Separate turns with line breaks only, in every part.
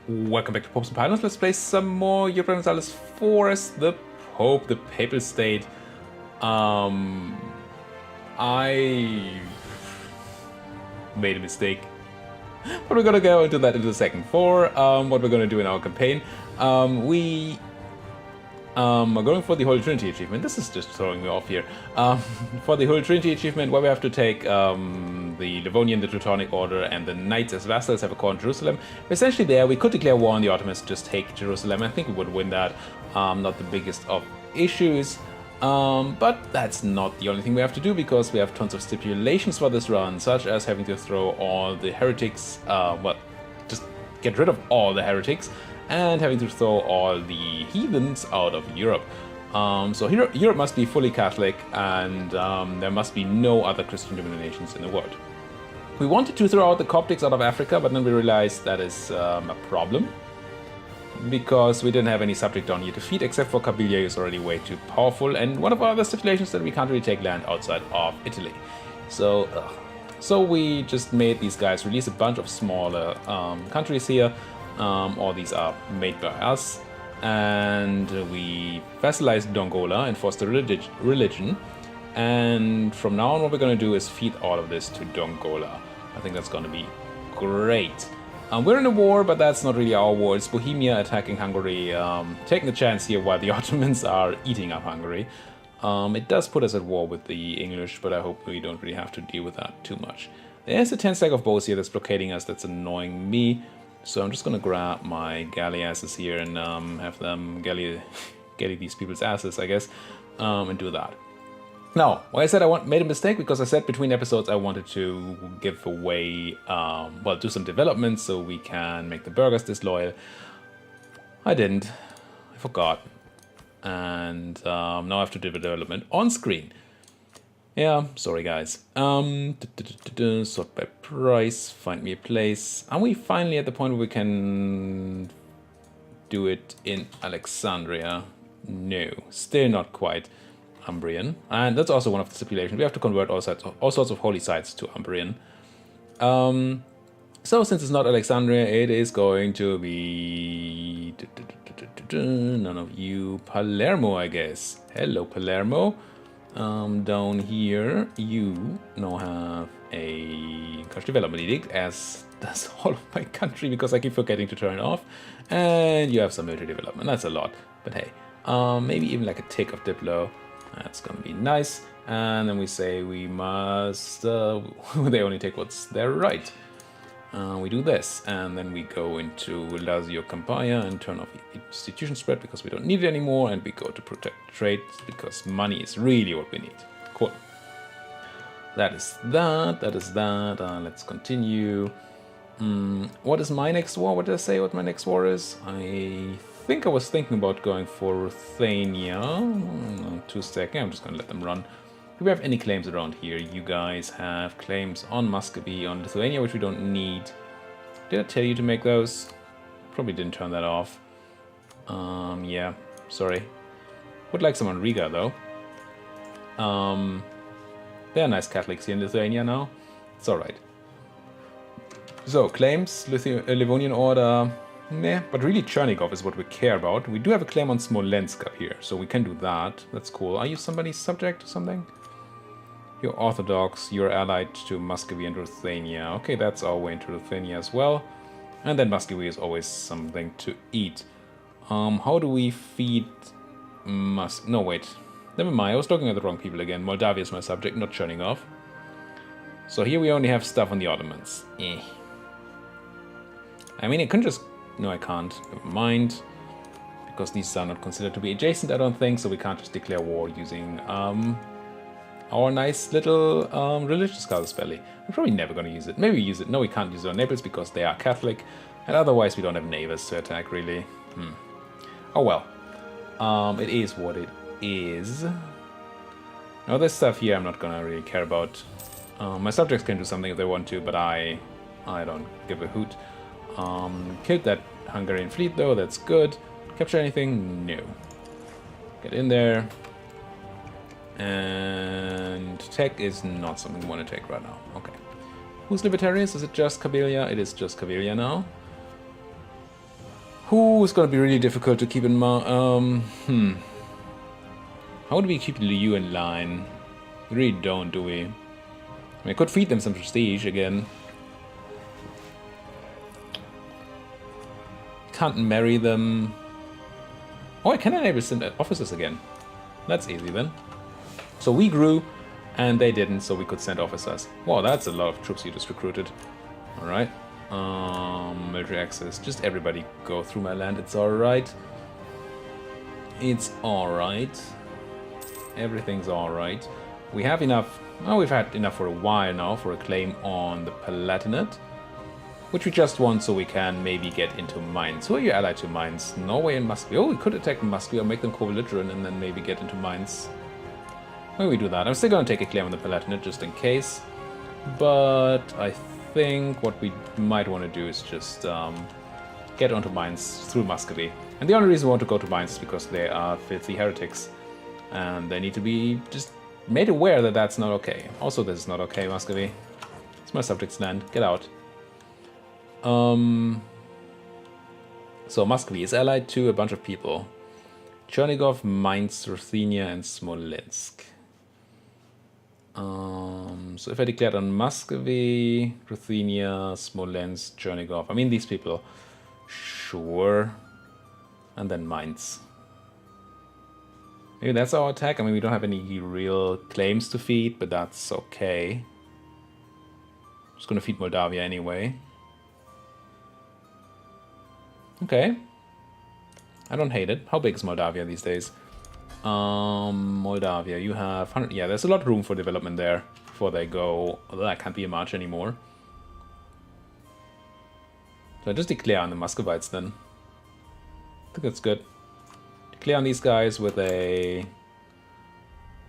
Welcome back to Popes and Pylons. Let's play some more Europa Universalis IV as the Pope, the Papal State. I made a mistake, but we're gonna go into that in a second. For what we're gonna do in our campaign, we are going for the Holy Trinity achievement. This is just throwing me off here. For the Holy Trinity achievement, where we have to take the Livonian, the Teutonic Order, and the Knights as vassals, have a core in Jerusalem. Essentially there, we could declare war on the Ottomans to just take Jerusalem. I think we would win that. Not the biggest of issues. But that's not the only thing we have to do, because we have tons of stipulations for this run, such as having to throw all the heretics, just get rid of all the heretics, and having to throw all the heathens out of Europe. So Europe must be fully Catholic, and there must be no other Christian denominations in the world. We wanted to throw out the Coptics out of Africa, but then we realized that is a problem, because we didn't have any subject down here to feed, except for Kabylia, who's already way too powerful, and one of our other stipulations that we can't really take land outside of Italy. So we just made these guys release a bunch of smaller countries here. All these are made by us, and we vassalized Dongola and forced a religion. And from now on, what we're going to do is feed all of this to Dongola. I think that's going to be great. We're in a war, but that's not really our war. It's Bohemia attacking Hungary, taking a chance here while the Ottomans are eating up Hungary. It does put us at war with the English, but I hope we don't really have to deal with that too much. There's a 10 stack of bows here that's blockading us, that's annoying me. So I'm just going to grab my galley asses here and have them galley these people's asses, I guess, and do that. Now, why I said made a mistake, because I said between episodes I wanted to give away, do some development so we can make the burghers disloyal. I didn't. I forgot. And now I have to do development on screen. Yeah, sorry guys. Sort by price, find me a place. Are we finally at the point where we can do it in Alexandria? No, still not quite Umbrian. And that's also one of the stipulations. We have to convert all sorts of holy sites to Umbrian. So since it's not Alexandria, it is going to be none of you. Palermo, I guess. Hello, Palermo. Down here, you now have a country development edict, as does all of my country, because I keep forgetting to turn it off. And you have some military development. That's a lot, but hey, maybe even like a tick of Diplo. That's gonna be nice. And then we say we must. They only take what's their right. We do this, and then we go into Lazio Campania and turn off institution spread because we don't need it anymore, and we go to protect trade because money is really what we need. Cool. That is that. Let's continue. What is my next war? What did I say what my next war is? I think I was thinking about going for Ruthenia. 2 seconds. I'm just going to let them run. Do we have any claims around here? You guys have claims on Muscovy, on Lithuania, which we don't need. Did I tell you to make those? Probably didn't turn that off. Yeah, sorry. Would like some on Riga, though. They are nice Catholics here in Lithuania now. It's alright. So, claims, Livonian Order, meh, but really Chernigov is what we care about. We do have a claim on Smolensk up here, so we can do that. That's cool. Are you somebody's subject or something? You're Orthodox, you're allied to Muscovy and Ruthenia. Okay, that's our way into Ruthenia as well. And then Muscovy is always something to eat. How do we feed No, wait. Never mind, I was looking at the wrong people again. Moldavia is my subject, not Chernigov. So here we only have stuff on the Ottomans. I mean, I can just... No, I can't. Never mind. Because these are not considered to be adjacent, I don't think, so we can't just declare war using... our nice little religious casus belli. We're probably never going to use it. Maybe we use it. No, we can't use it on Naples because they are Catholic. And otherwise we don't have neighbors to attack, really. Oh well. It is what it is. Now this stuff here I'm not going to really care about. My subjects can do something if they want to, but I don't give a hoot. Killed that Hungarian fleet though, that's good. Capture anything? No. Get in there. And tech is not something we want to take right now. Okay. Who's libertarians? Is it just Kabylia? It is just Kabylia now. Who's gonna be really difficult to keep in mind? How do we keep you in line? We really don't, do we? I mean, I could feed them some prestige again. Can't marry them. Oh, I can enable send officers again. That's easy then. So we grew, and they didn't, so we could send officers. Wow, that's a lot of troops you just recruited. Alright. Military access. Just everybody go through my land. It's alright. It's alright. Everything's alright. We have enough. Well, we've had enough for a while now for a claim on the Palatinate, which we just want so we can maybe get into Mainz. Who are you allied to Mainz? Norway and Muscovy. Oh, we could attack Muscovy or make them co-belligerent and then maybe get into Mainz. Maybe we do that. I'm still going to take a claim on the Palatinate just in case. But I think what we might want to do is just get onto Mainz through Muscovy. And the only reason we want to go to Mainz is because they are filthy heretics. And they need to be just made aware that that's not okay. Also, this is not okay, Muscovy. It's my subject's land. Get out. So Muscovy is allied to a bunch of people. Chernigov, Mainz, Ruthenia, and Smolensk. So if I declared on Muscovy, Ruthenia, Smolensk, Chernigov, I mean these people, sure. And then Mainz. Maybe that's our attack. I mean, we don't have any real claims to feed, but that's okay. Just gonna feed Moldavia anyway. Okay. I don't hate it. How big is Moldavia these days? Moldavia, you have 100... Yeah, there's a lot of room for development there before they go... Although that can't be a march anymore. So I just declare on the Muscovites then. I think that's good. Declare on these guys with a...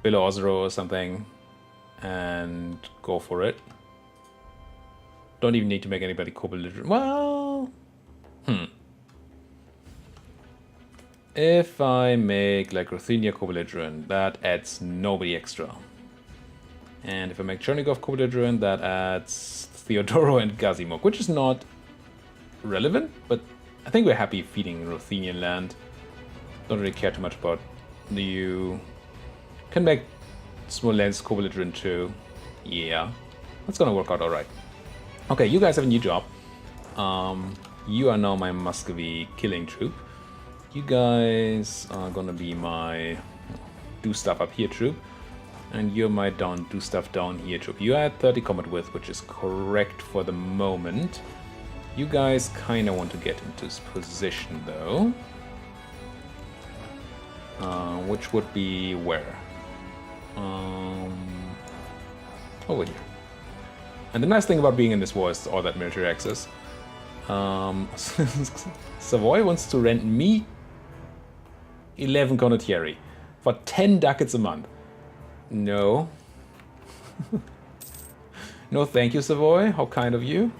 Bilozero or something. And go for it. Don't even need to make anybody co-belligerent. Well... If I make like Ruthenia co-belligerent, that adds nobody extra. And if I make Chernigov co-belligerent, that adds Theodoro and Gazimok, which is not relevant, but I think we're happy feeding Ruthenian land. Don't really care too much about you. Can make Smolensk co-belligerent too. Yeah, that's gonna work out alright. Okay, you guys have a new job. You are now my Muscovy killing troop. You guys are gonna be my do stuff up here troop. And you're my do stuff down here troop. You had 30 combat width, which is correct for the moment. You guys kinda want to get into this position though. Which would be where? Over here. And the nice thing about being in this war is all that military access. Savoy wants to rent me 11 condottieri for 10 ducats a month. No. No thank you, Savoy. How kind of you.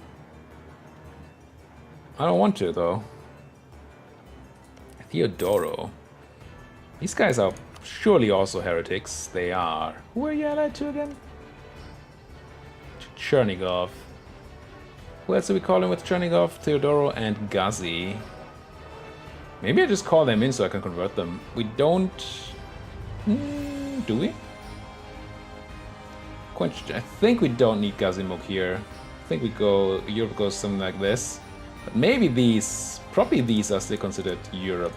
I don't want to, though. Theodoro. These guys are surely also heretics. They are. Who are you allied to again? Chernigov. Who else do we call him with Chernigov? Theodoro and Gazi. Maybe I just call them in so I can convert them. We don't... do we? I think we don't need Gazimuk here. I think we go... Europe goes something like this. But maybe these... Probably these are still considered Europe.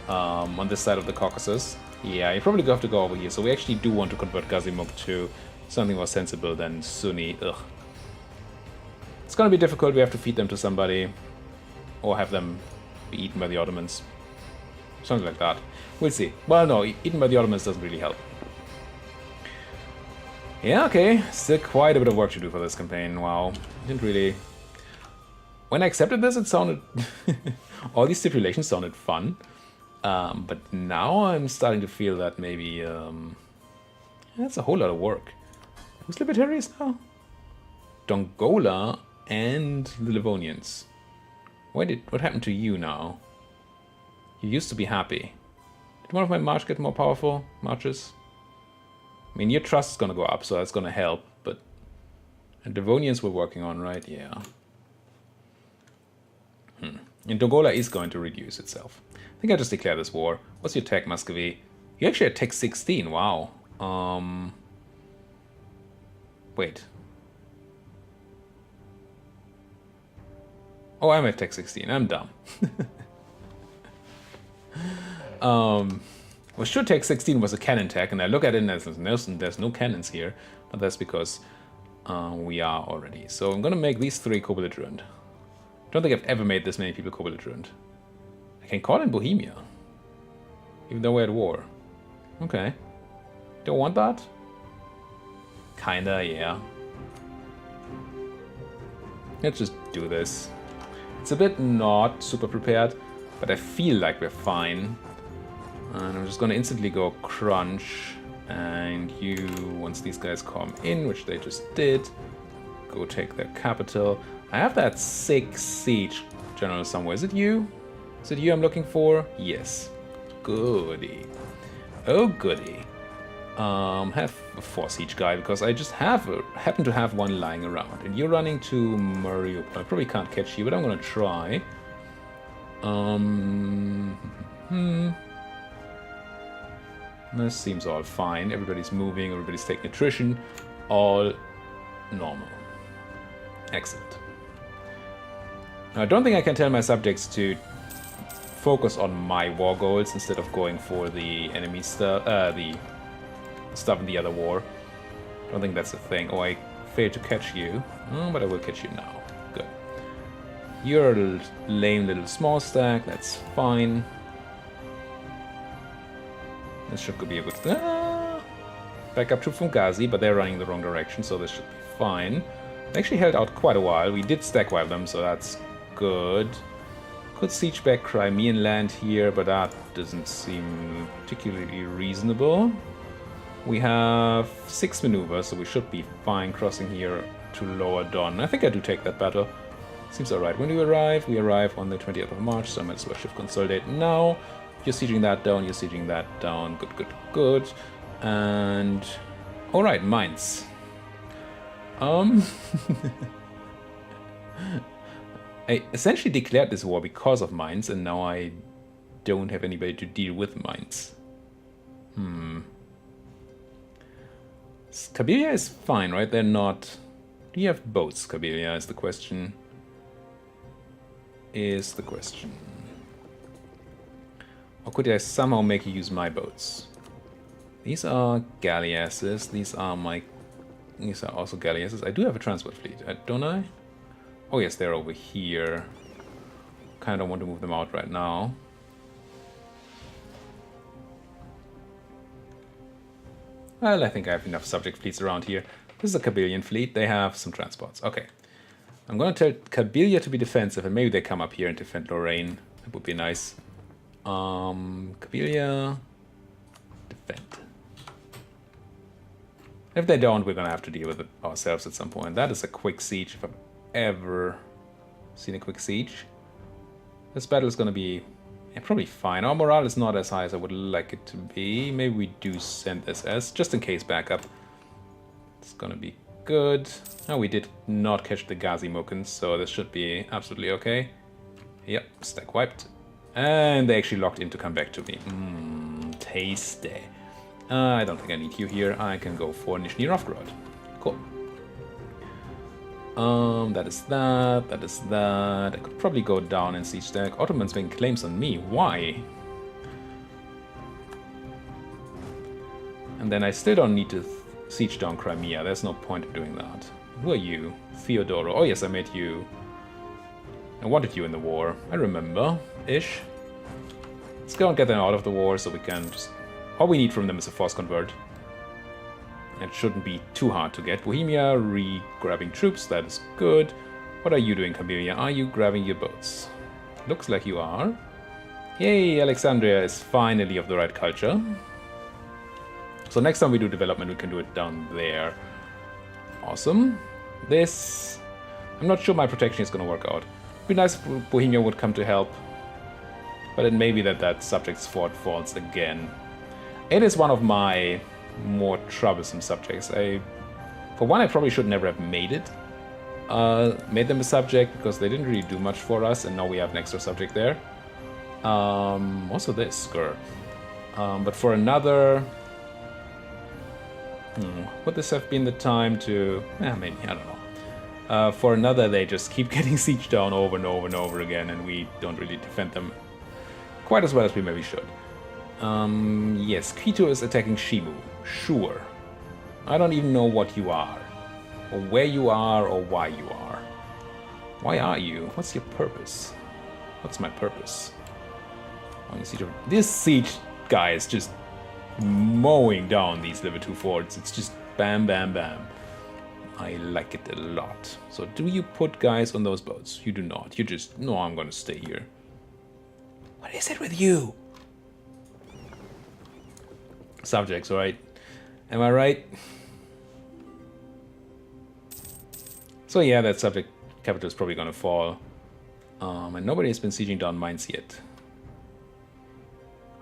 On this side of the Caucasus. Yeah, you probably have to go over here. So we actually do want to convert Gazimuk to something more sensible than Sunni. Ugh. It's gonna be difficult. We have to feed them to somebody. Or have them be eaten by the Ottomans. Something like that. We'll see. Well, no, eaten by the Ottomans doesn't really help. Yeah, okay. Still quite a bit of work to do for this campaign. Wow. Didn't really... When I accepted this, it sounded... all these stipulations sounded fun. But now I'm starting to feel that maybe... that's a whole lot of work. Who's libertarians now? Dongola and the Livonians. What happened to you now? You used to be happy. Did one of my march get more powerful marches? I mean, your trust is gonna go up, so that's gonna help, but... And Devonians we're working on, right? Yeah. And Dongola is going to reduce itself. I think I just declare this war. What's your tech, Muscovy? You actually had tech 16, wow. Wait. Oh, I'm at tech 16, I'm dumb. Well, sure, tech 16 was a cannon tech, and I look at it and there's no cannons here, but that's because we are already. So I'm gonna make these 3 co-belligerent. Don't think I've ever made this many people co-belligerent. I can call in Bohemia, even though we're at war. Okay. Don't want that? Kinda, yeah. Let's just do this. It's a bit not super prepared, but I feel like we're fine. And I'm just gonna instantly go crunch. And you, once these guys come in, which they just did, go take their capital. I have that 6 siege general somewhere. Is it you? Is it you I'm looking for? Yes. Goody. Oh, goody. Have a 4 siege guy, because I just happen to have one lying around. And you're running to Mariupol. I probably can't catch you, but I'm gonna try. This seems all fine. Everybody's moving, everybody's taking attrition. All normal. Excellent. Now, I don't think I can tell my subjects to focus on my war goals instead of going for the enemy stuff, the stuff in the other war. I don't think that's a thing. Oh, I failed to catch you. Oh, but I will catch you now. Good. You're a lame little small stack. That's fine. This should be a good... backup troop from Ghazi, but they're running the wrong direction, so this should be fine. They actually held out quite a while. We did stack wipe them, so that's good. Could siege back Crimean land here, but that doesn't seem particularly reasonable. We have 6 maneuvers, so we should be fine crossing here to Lower Don. I think I do take that battle. Seems alright. When do we arrive? We arrive on the 20th of March, so I might as well shift consolidate now. You're sieging that down, you're sieging that down. Good, good, good. And... alright, Mainz. I essentially declared this war because of Mainz, and now I don't have anybody to deal with Mainz. Kabylia is fine, right? They're not... Do you have boats, Kabylia, is the question. Or could I somehow make you use my boats? These are galleasses. These are also galleasses. I do have a transport fleet, don't I? Oh yes, they're over here. Kind of want to move them out right now. Well, I think I have enough subject fleets around here. This is a Kabylian fleet. They have some transports. Okay. I'm going to tell Kabylia to be defensive, and maybe they come up here and defend Lorraine. That would be nice. Kabylia, defend. If they don't, we're gonna have to deal with it ourselves at some point. That is a quick siege, if I've ever seen a quick siege. This battle is gonna be probably fine. Our morale is not as high as I would like it to be. Maybe we do send this as, just in case, backup. It's gonna be good. Oh, we did not catch the Ghazi Mokans, so this should be absolutely okay. Yep, stack wiped. And they actually locked in to come back to me. Tasty. I don't think I need you here. I can go for Nizhny Novgorod. Cool. That is that. That is that. I could probably go down and siege stack. Ottomans making claims on me. Why? And then I still don't need to siege down Crimea. There's no point of doing that. Who are you? Theodoro. Oh yes, I made you. I wanted you in the war. I remember. Ish. Let's go and get them out of the war so we can just... All we need from them is a force convert. It shouldn't be too hard to get. Bohemia, re-grabbing troops, that is good. What are you doing, Kabylia? Are you grabbing your boats? Looks like you are. Yay, Alexandria is finally of the right culture. So next time we do development, we can do it down there. Awesome. This... I'm not sure my protection is going to work out. It'd be nice if Bohemia would come to help. But it may be that that subject's fort falls again. It is one of my more troublesome subjects. For one, I probably should never have made it. Made them a subject because they didn't really do much for us, and now we have an extra subject there. Also this, grr. But for another... would this have been the time to... maybe, I don't know. For another, they just keep getting sieged down over and over and over again, and we don't really defend them quite as well as we maybe should. Yes, Quito is attacking Shimu. Sure. I don't even know what you are, or where you are, or why you are. Why are you? What's your purpose? What's my purpose? On the siege of... This siege guy is just mowing down these level 2 forts. It's just bam, bam, bam. I like it a lot. So do you put guys on those boats? You do not. You just... No, I'm gonna stay here. What is it with you? Subjects, right? Am I right? So yeah, that subject capital is probably gonna fall. And nobody has been sieging down Mainz yet.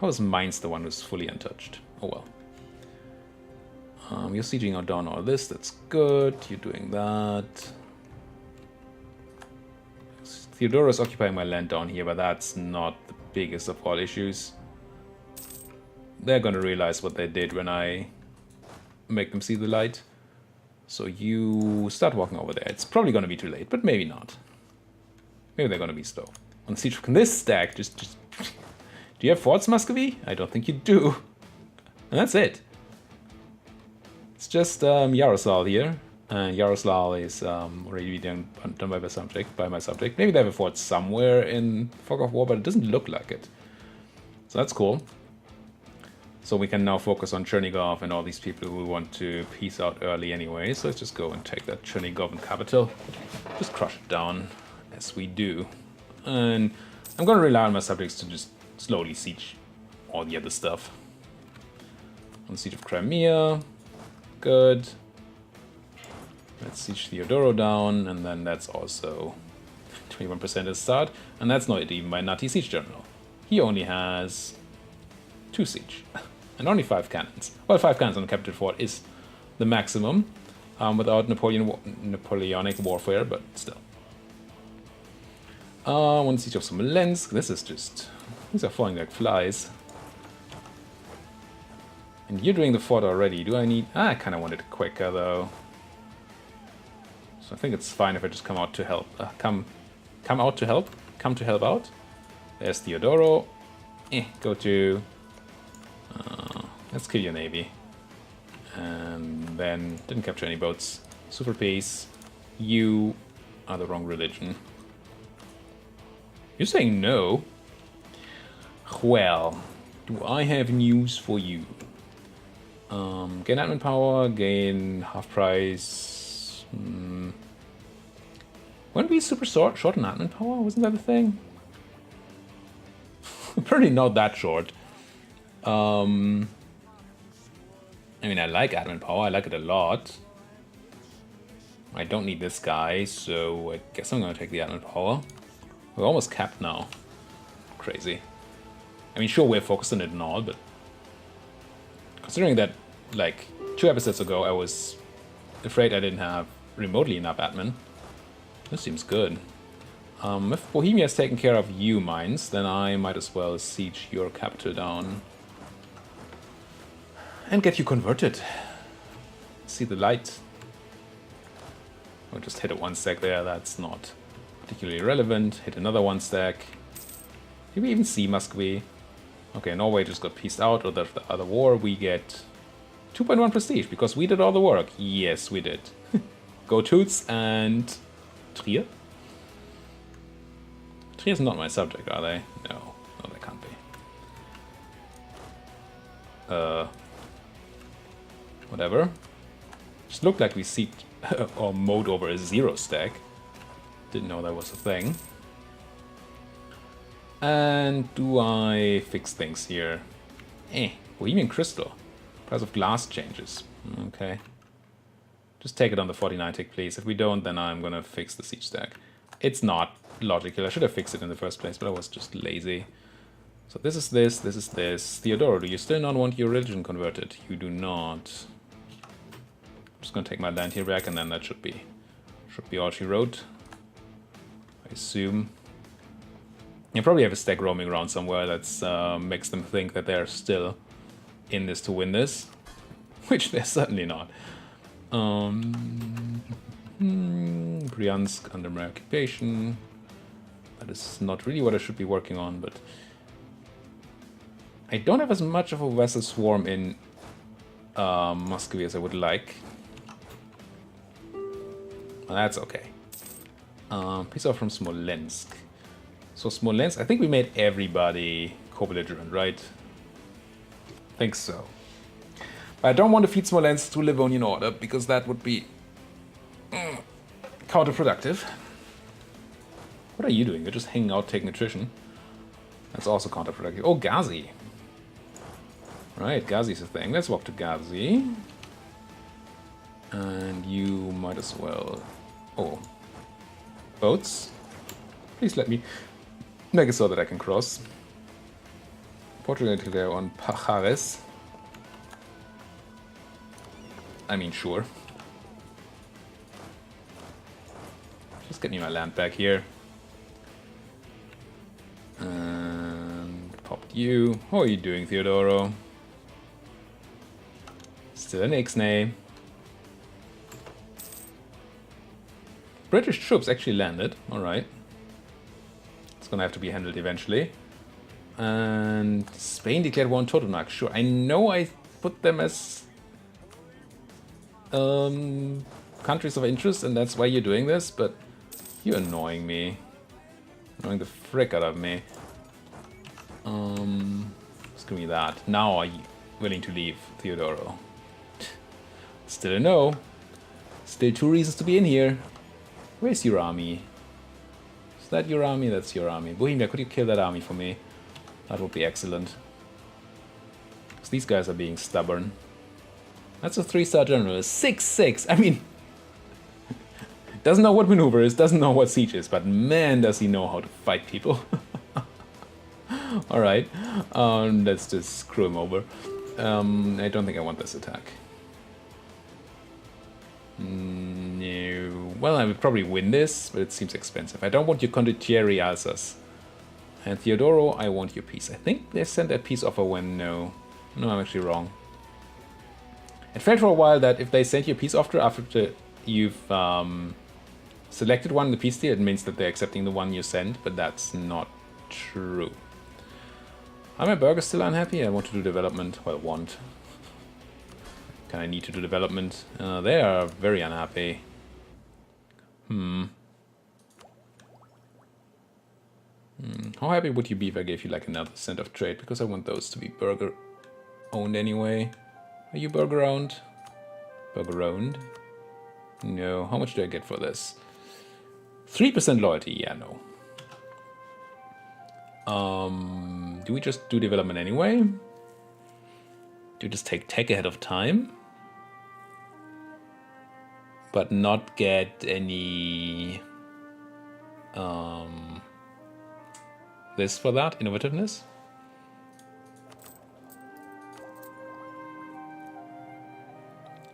How is Mainz the one who's fully untouched? Oh well. You're sieging down all this, that's good. You're doing that. Theodora is occupying my land down here, but that's not the biggest of all issues. They're gonna realize what they did when I make them see the light. So you start walking over there. It's probably gonna be too late, but maybe not. Maybe they're gonna be slow. On siege from this stack, just... Do you have forts, Muscovy? I don't think you do. And that's it. It's just Yaroslav here. And Yaroslav is already done by my subject. Maybe they have a fort somewhere in Fog of War, but it doesn't look like it. So that's cool. So we can now focus on Chernigov and all these people who want to peace out early anyway. So let's just go and take that Chernigov capital. Just crush it down, as we do. And I'm going to rely on my subjects to just slowly siege all the other stuff. On the siege of Crimea. Good. Let's siege Theodoro down, and then that's also 21% at start. And that's not even my Nati siege general. He only has 2 siege. And only 5 cannons. Well, 5 cannons on the capital fort is the maximum without Napoleonic warfare, but still. One siege of Smolensk. This is just... These are falling like flies. And you're doing the fort already. Do I need... I kind of want it quicker, though. So I think it's fine if I just come out to help. Come out to help? Come to help out? There's Theodoro. Go to... let's kill your navy. And then didn't capture any boats. Super peace. You are the wrong religion. You're saying no? Well, do I have news for you? Gain admin power, gain half price. Weren't we super short on admin power? Wasn't that a thing? Apparently not that short. I mean, I like admin power, I like it a lot. I don't need this guy, so I guess I'm gonna take the admin power. We're almost capped now. Crazy. I mean, sure, we're focused on it and all, but... Considering that, like, 2 episodes ago I was afraid I didn't have remotely enough admin. This seems good. If Bohemia has taken care of you, Mainz, then I might as well siege your capital down. And get you converted. See the light. I'll just hit a 1 stack there, that's not particularly relevant. Hit another 1 stack. Did we even see Muscovy? Okay, Norway just got pieced out of the other war. We get 2.1 prestige because we did all the work. Yes, we did. Go Toots and Trier? Trier's not my subject, are they? No, no, they can't be. Whatever. Just looked like we sieged or mowed over a 0 stack. Didn't know that was a thing. And do I fix things here? Bohemian Crystal. Price of glass changes. Okay. Just take it on the 49 tick, please. If we don't, then I'm gonna fix the siege stack. It's not logical. I should have fixed it in the first place, but I was just lazy. So this is this, this is this. Theodoro, do you still not want your religion converted? You do not. I'm just gonna take my land here back, and then that should be Should be all she wrote, I assume. You probably have a stack roaming around somewhere that makes them think that they're still in this to win this, which they're certainly not. Bryansk under my occupation. That is not really what I should be working on, but I don't have as much of a vassal swarm in Muscovy as I would like. Well, that's okay. Peace off from Smolensk. So Smolensk, I think we made everybody co-belligerent, right? I think so. But I don't want to feed Smolensk to Livonian Order, because that would be counterproductive. What are you doing? You're just hanging out, taking attrition. That's also counterproductive. Oh, Ghazi. Right, Ghazi's a thing. Let's walk to Ghazi. And you might as well... Oh. Boats? Please let me make it so that I can cross. Portugal today on Pajares. I mean, sure. Just get me my land back here. And popped you. How are you doing, Theodoro? Still an Ixnay. British troops actually landed. Alright. It's gonna have to be handled eventually. And Spain declared war on Teutonic. Sure, I know I put them as countries of interest, and that's why you're doing this, but you're annoying me. Annoying the frick out of me. Just give me that. Now are you willing to leave, Theodoro? Still a no. Still 2 reasons to be in here. Where's your army? Is that your army? That's your army. Bohemia, could you kill that army for me? That would be excellent. Because these guys are being stubborn. That's a 3-star general. 6-6. I mean, doesn't know what maneuver is, doesn't know what siege is, but man, does he know how to fight people. Alright, let's just screw him over. I don't think I want this attack. No. Well, I would probably win this, but it seems expensive. I don't want your condottieri Alsace. And Theodoro, I want your peace. I think they sent a peace offer when no. No, I'm actually wrong. It felt for a while that if they sent you a peace offer after you've selected one in the peace deal, it means that they're accepting the one you sent, but that's not true. Are my burghers still unhappy? I want to do development. Well, want. Can I need to do development? They are very unhappy. How happy would you be if I gave you like another cent of trade? Because I want those to be burger owned anyway. Are you burger owned? Burger owned? No. How much do I get for this? 3% loyalty. Yeah, no. Do we just do development anyway? Do we just take tech ahead of time? But not get any... this for that? Innovativeness?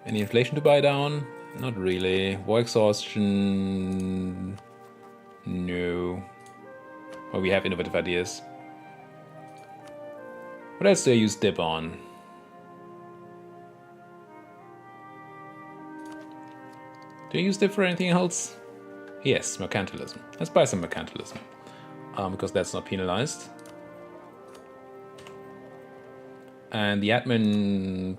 Any inflation to buy down? Not really. War exhaustion... No. Well, we have innovative ideas. What else do I use dip on? Do I use dip for anything else? Yes, mercantilism. Let's buy some mercantilism. Because that's not penalized. And the admin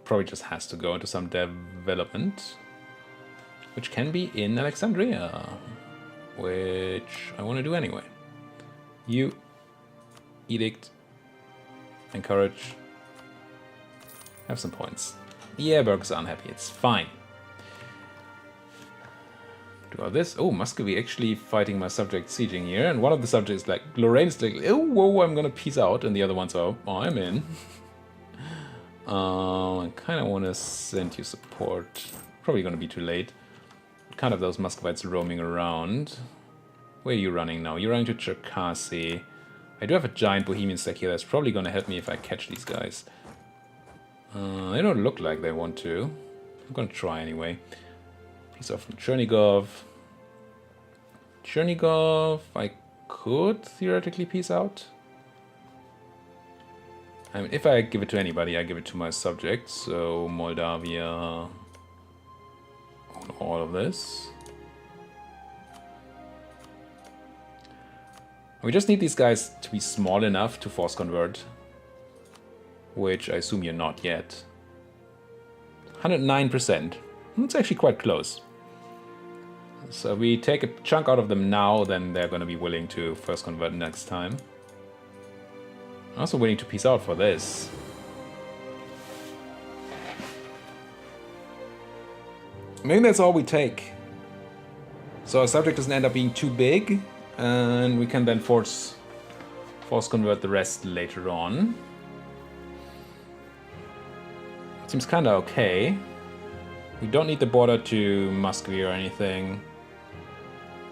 probably just has to go into some development, which can be in Alexandria, which I want to do anyway. You edict, encourage, have some points. Yeah, burghers are unhappy, it's fine. Do all this. Oh, Muscovy actually fighting my subject sieging here, and one of the subjects like Lorraine's like, oh whoa, I'm gonna peace out, and the other one's oh, I'm in. I kind of want to send you support. Probably gonna be too late. Kind of those Muscovites roaming around. Where are you running now? You're running to Cherkasy. I do have a giant Bohemian stack here that's probably gonna help me if I catch these guys. They don't look like they want to. I'm gonna try anyway. Piece off from Chernigov. Chernigov, I could theoretically peace out. I mean, if I give it to anybody, I give it to my subjects. So Moldavia on all of this. We just need these guys to be small enough to force convert, which I assume you're not yet. 109%. It's actually quite close. So we take a chunk out of them now, then they're going to be willing to first convert next time. I'm also willing to peace out for this. Maybe that's all we take. So our subject doesn't end up being too big, and we can then force convert the rest later on. Seems kind of okay. We don't need the border to Muscovy or anything.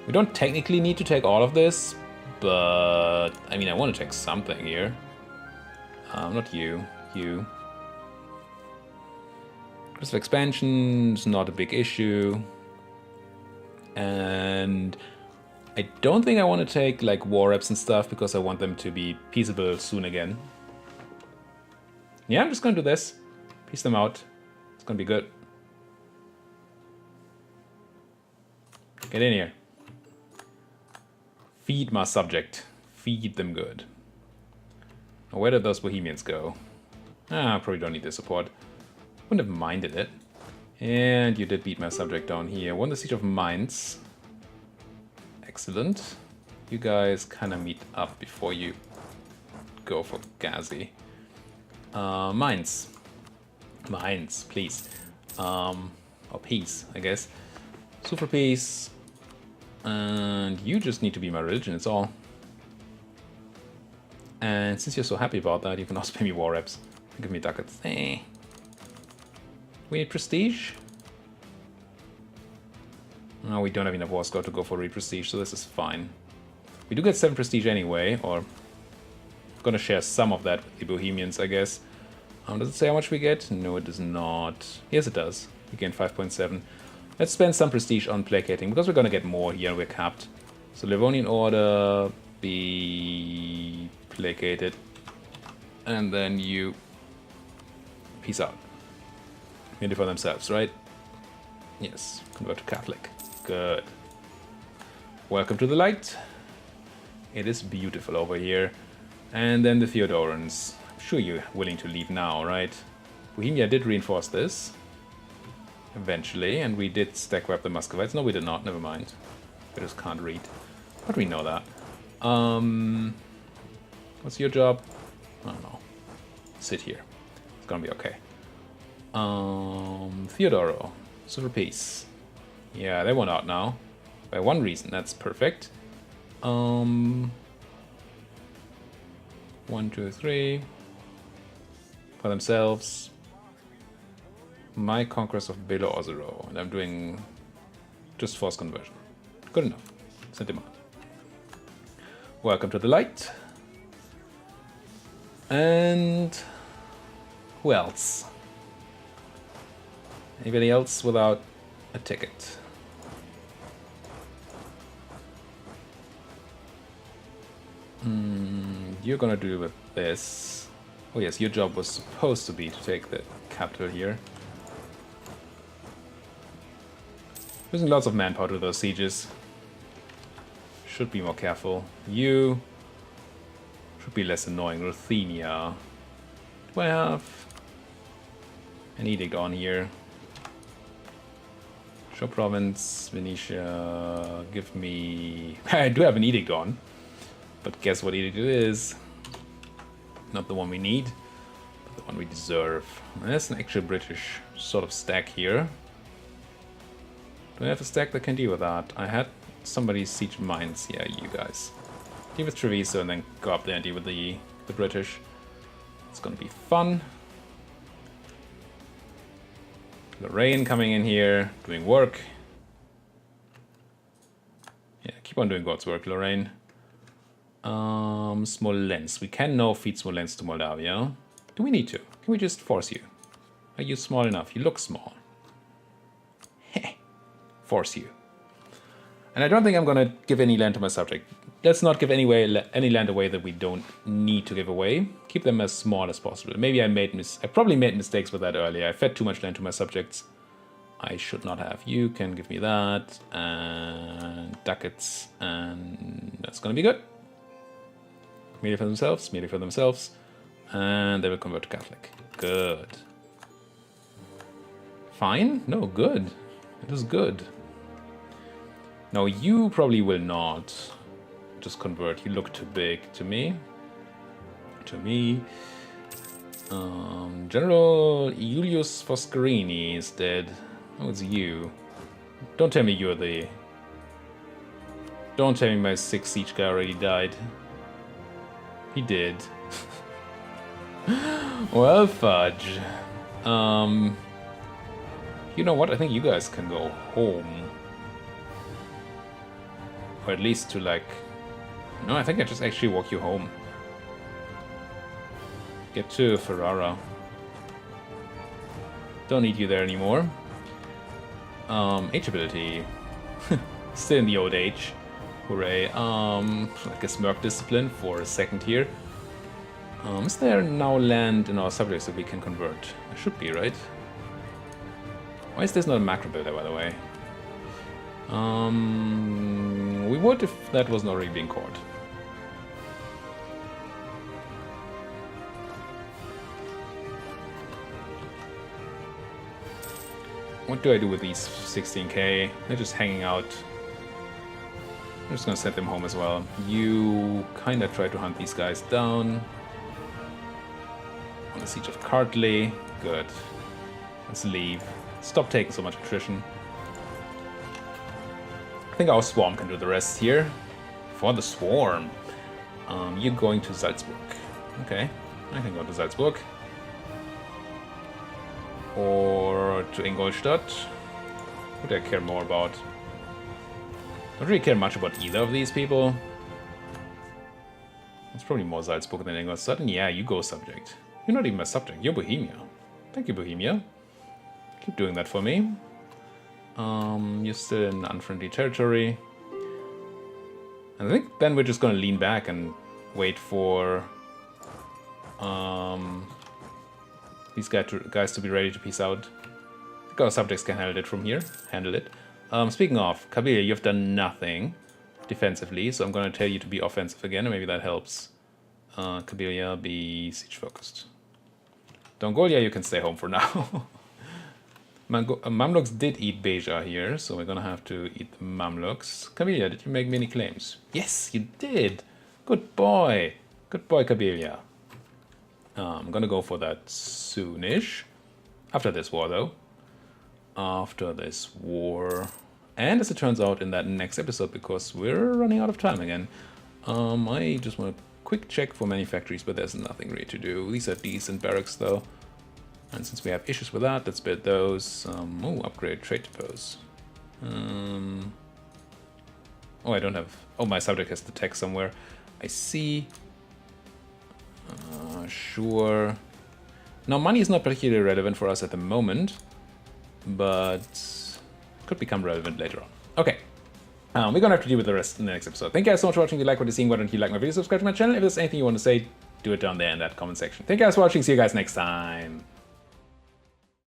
We don't technically need to take all of this, but I mean, I want to take something here. Not you, you. Crystal expansion is not a big issue. And I don't think I want to take like war reps and stuff because I want them to be peaceable soon again. Yeah, I'm just going to do this. Peace them out. It's going to be good. Get in here. Feed my subject. Feed them good. Now, where did those Bohemians go? I probably don't need their support. Wouldn't have minded it. And you did beat my subject down here. Won the Siege of Mainz. Excellent. You guys kind of meet up before you go for Gazi. Mainz. Mainz, please. Or peace, I guess. Super peace. And you just need to be my religion, it's all. And since you're so happy about that, you can also pay me war reps. Give me ducats. Eh. We need prestige? No, we don't have enough war score to go for re-prestige, so this is fine. We do get 7 prestige anyway, or... gonna share some of that with the Bohemians, I guess. Does it say how much we get? No, it does not. Yes, it does. We gain 5.7. Let's spend some prestige on placating, because we're gonna get more here, we're capped. So Livonian Order, be placated. And then you... peace out. Mainly for themselves, right? Yes, convert to Catholic. Good. Welcome to the light. It is beautiful over here. And then the Theodorans. I'm sure you're willing to leave now, right? Bohemia did reinforce this. Eventually, and we did stack wrap the Muscovites. No, we did not. Never mind. We just can't read. But we know that. What's your job? I don't know. Sit here. It's gonna be okay. Theodoro. Super peace. Yeah, they won out now. By one reason. That's perfect. 1, 2, 3. For themselves. My conquest of Belo Ozero. And I'm doing just force conversion. Good enough. Send him out. Welcome to the light. And who else? Anybody else without a ticket? You're gonna do with this. Oh yes, your job was supposed to be to take the capital here. Using lots of manpower to those sieges. Should be more careful. You should be less annoying. Ruthenia. Do I have an edict on here? Show province, Venetia, give me... I do have an edict on. But guess what edict it is? Not the one we need, but the one we deserve. There's an actual British sort of stack here. Do I have a stack that can deal with that? I had somebody siege mines. Yeah, you guys. Deal with Treviso and then go up there and deal with the British. It's gonna be fun. Lorraine coming in here, doing work. Yeah, keep on doing God's work, Lorraine. Smolensk. We can now feed Smolensk to Moldavia. Do we need to? Can we just force you? Are you small enough? You look small. Heh. Force you. And I don't think I'm going to give any land to my subject. Let's not give any land away that we don't need to give away. Keep them as small as possible. Maybe I probably made mistakes with that earlier. I fed too much land to my subjects. I should not have. You can give me that. And ducats. And that's going to be good. Melee for themselves. Melee for themselves. And they will convert to Catholic. Good. Fine? No, good. It is good. No, you probably will not just convert. You look too big to me. General Julius Foscarini is dead. Oh, it's you. Don't tell me you're the... Don't tell me my 6 siege guy already died. He did. Well, fudge. You know what? I think you guys can go home. Or at least to like... No, I think I just actually walk you home. Get to Ferrara. Don't need you there anymore. Age ability. Still in the old age. Hooray. Like a smirk discipline for a second here. Is there now land in our subjects that we can convert? There should be, right? Why is this not a macro builder, by the way? We would if that wasn't already being caught. What do I do with these 16k? They're just hanging out. I'm just gonna send them home as well. You kinda try to hunt these guys down. On the siege of Cartley. Good. Let's leave. Stop taking so much attrition. I think our swarm can do the rest here. For the swarm. You're going to Salzburg. Okay, I can go to Salzburg. Or to Ingolstadt. What do I care more about? Don't really care much about either of these people. It's probably more Salzburg than Ingolstadt. And yeah, you go subject. You're not even a subject, you're Bohemia. Thank you, Bohemia. Keep doing that for me. You're still in unfriendly territory. And I think then we're just gonna lean back and wait for these guys to be ready to peace out. I think our subjects can handle it from here. Speaking of, Kabylia, you've done nothing defensively, so I'm gonna tell you to be offensive again, and maybe that helps. Kabylia, be siege focused. Dongolia, you can stay home for now. Mamluks did eat Beja here, so we're gonna have to eat the Mamluks. Kabylia, did you make many claims? Yes, you did! Good boy! Good boy, Kabylia. I'm gonna go for that soonish. After this war, though. After this war. And as it turns out, in that next episode, because we're running out of time again. I just want to quick check for manufactories, but there's nothing really to do. These are decent barracks, though. And since we have issues with that, let's build those. Upgrade trade depots. Oh, I don't have... Oh, my subject has the text somewhere. I see. Sure. Now, money is not particularly relevant for us at the moment, but could become relevant later on. Okay. We're gonna have to deal with the rest in the next episode. Thank you guys so much for watching. If you like what you're seeing, why don't you like my video, subscribe to my channel. If there's anything you want to say, do it down there in that comment section. Thank you guys for watching. See you guys next time.